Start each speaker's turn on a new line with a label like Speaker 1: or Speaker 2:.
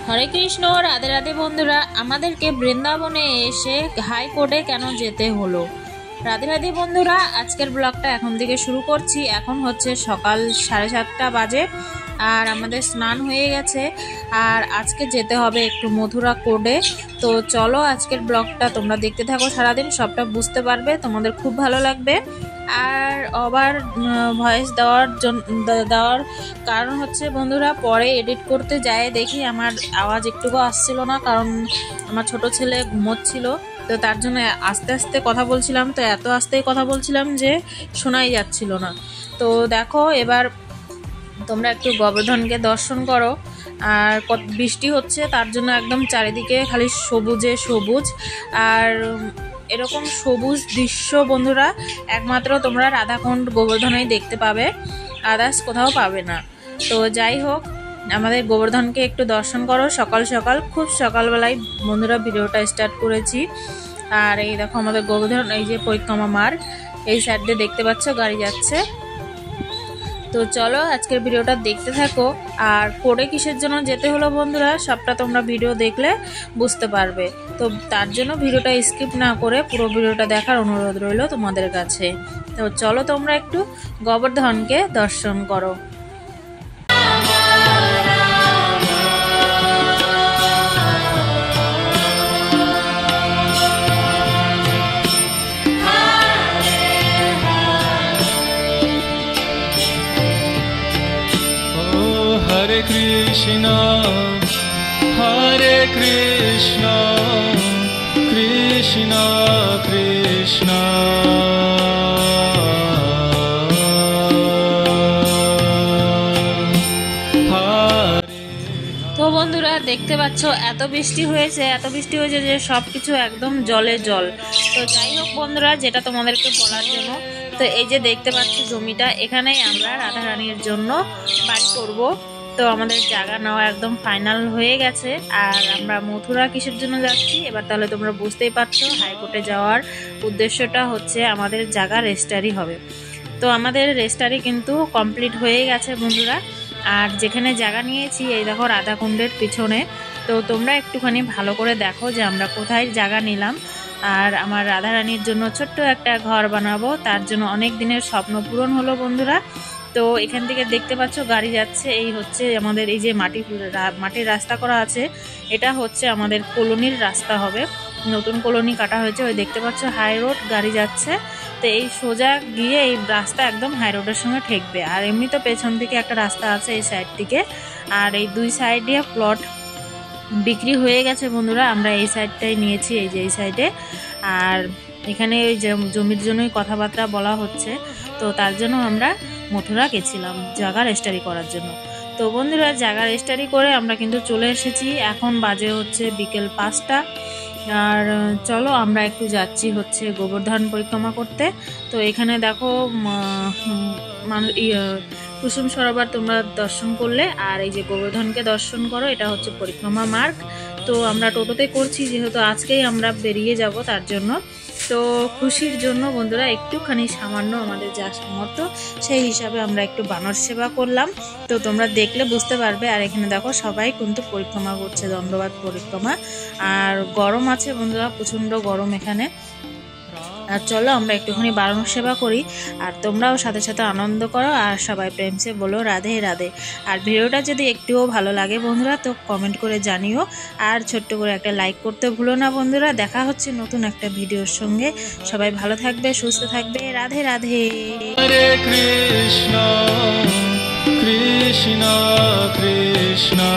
Speaker 1: হরে কৃষ্ণ। রাধে রাধে বন্ধুরা, আমাদেরকে বৃন্দাবনে এসে হাইকোর্টে কেন যেতে হলো? রাধে রাধে বন্ধুরা, আজকের ব্লগটা এখন থেকে শুরু করছি। এখন হচ্ছে সকাল 7:30 বাজে আর আমাদের স্নান হয়ে গেছে। আর আজকে যেতে হবে একটু মথুরা কোর্টে। তো চলো আজকের ব্লগটা তোমরা দেখতে থাকো, সারাদিন সবটা বুঝতে পারবে, তোমাদের খুব ভালো লাগবে। আর আবার ভয়েস দেওয়ার কারণ হচ্ছে বন্ধুরা, পরে এডিট করতে যায় দেখি আমার আওয়াজ একটুকু আসছিল না, কারণ আমার ছোট ছেলে ঘুমোচ্ছিল। তো তার জন্য আস্তে আস্তে কথা বলছিলাম, তো এত আস্তেই কথা বলছিলাম যে শোনাই যাচ্ছিল না। তো দেখো এবার তোমরা একটু গোবর্ধনকে দর্শন করো। আর বৃষ্টি হচ্ছে, তার জন্য একদম চারিদিকে খালি সবুজে সবুজ। আর এরকম সবুজ দৃশ্য বন্ধুরা একমাত্র তোমরা রাধাকুণ্ড গোবর্ধনেই দেখতে পাবে, আদার্স কোথাও পাবে না। তো যাই হোক, আমাদের গোবর্ধনকে একটু দর্শন করো সকাল সকাল, খুব সকালবেলায় বন্ধুরা ভিডিওটা স্টার্ট করেছি। আর এই দেখো আমাদের গোবর্ধন, এই যে পরিক্রমা মার্গ, এই সাইড দিয়ে দেখতে পাচ্ছ গাড়ি যাচ্ছে। তো চলো আজকের ভিডিওটা দেখতে থাকো। আর কোর্টে কিসের জন্য যেতে হলো বন্ধুরা, সবটা তোমরা ভিডিও দেখলে বুঝতে পারবে। তো তার জন্য ভিডিওটা স্কিপ না করে পুরো ভিডিওটা দেখার অনুরোধ রইল তোমাদের কাছে। তো চলো তোমরা একটু গোবর্ধনকে দর্শন করো।
Speaker 2: Hare Krishna, Krishna Krishna,
Speaker 1: তো বন্ধুরা দেখতে পাচ্ছ এত বৃষ্টি হয়েছে যে সবকিছু একদম জলে জল। তো যাই হোক বন্ধুরা, যেটা তোমাদেরকে বলার জন্য, তো এই যে দেখতে পাচ্ছ জমিটা, এখানেই আমরা রাধারানীর জন্য বাড়ি করব। তো আমাদের জায়গা নেওয়া একদম ফাইনাল হয়ে গেছে। আর আমরা মথুরা কিসের জন্য যাচ্ছি এবার তাহলে তোমরা বুঝতেই পারছো। হাইকোর্টে যাওয়ার উদ্দেশ্যটা হচ্ছে আমাদের জায়গা রেজিস্ট্রি হবে। তো আমাদের রেজিস্ট্রি কিন্তু কমপ্লিট হয়ে গেছে বন্ধুরা। আর যেখানে জায়গা নিয়েছি এই দেখো রাধাকুণ্ডের পিছনে। তো তোমরা একটুখানি ভালো করে দেখো যে আমরা কোথায় জায়গা নিলাম। আর আমার রাধারানীর জন্য ছোট্ট একটা ঘর বানাবো, তার জন্য অনেক দিনের স্বপ্ন পূরণ হলো বন্ধুরা। তো এখান থেকে দেখতে পাচ্ছ গাড়ি যাচ্ছে, এই হচ্ছে আমাদের এই যে মাটির রাস্তা করা আছে, এটা হচ্ছে আমাদের কলোনির রাস্তা হবে। নতুন কলোনি কাটা হয়েছে, ওই দেখতে পাচ্ছ হাই রোড, গাড়ি যাচ্ছে। তো এই সোজা গিয়ে এই রাস্তা একদম হাই রোডের সঙ্গে ঠেকবে। আর এমনি তো পেছন দিকে একটা রাস্তা আছে এই সাইড দিকে। আর এই দুই সাইডে প্লট বিক্রি হয়ে গেছে বন্ধুরা, আমরা এই সাইডটাই নিয়েছি, এই যে এই সাইডে। আর এখানে ওই জমির জন্যই কথাবার্তা বলা হচ্ছে। তো তার জন্য আমরা মথুরা গেছিলাম জায়গা রেজিস্ট্রি করার জন্য। তো বন্ধুরা জায়গা রেজিস্ট্রি করে আমরা কিন্তু চলে এসেছি, এখন বাজে হচ্ছে বিকেল 5টা। আর চলো আমরা একটু যাচ্ছি হচ্ছে গোবর্ধন পরিক্রমা করতে। তো এখানে দেখো কুসুম সরোবর তোমরা দর্শন করলে, আর এই যে গোবর্ধনকে দর্শন করো, এটা হচ্ছে পরিক্রমা মার্গ। তো আমরা টোটোতে করছি যেহেতু আজকেই আমরা বেরিয়ে যাব, তার জন্য। তো খুশির জন্য বন্ধুরা একটুখানি সামান্য আমাদের যা সামর্থ্য সেই হিসাবে আমরা একটু বানর সেবা করলাম। তো তোমরা দেখলে বুঝতে পারবে। আর এখানে দেখো সবাই কিন্তু পরিক্রমা করছে, দণ্ডবাদ পরিক্রমা। আর গরম আছে বন্ধুরা, প্রচণ্ড গরম এখানে। আর চলো আমরা একটুখানি বানর সেবা করি, আর তোমরাও সাথে সাথে আনন্দ করো। আর সবাই প্রেমসে বলো রাধে রাধে। আর ভিডিওটা যদি একটুও ভালো লাগে বন্ধুরা তো কমেন্ট করে জানিও, আর ছোট্ট করে একটা লাইক করতে ভুলো না বন্ধুরা। দেখা হচ্ছে নতুন একটা ভিডিওর সঙ্গে। সবাই ভালো থাকবে, সুস্থ থাকবে। Radhe Radhe.
Speaker 2: Hare Krishna, Krishna Krishna।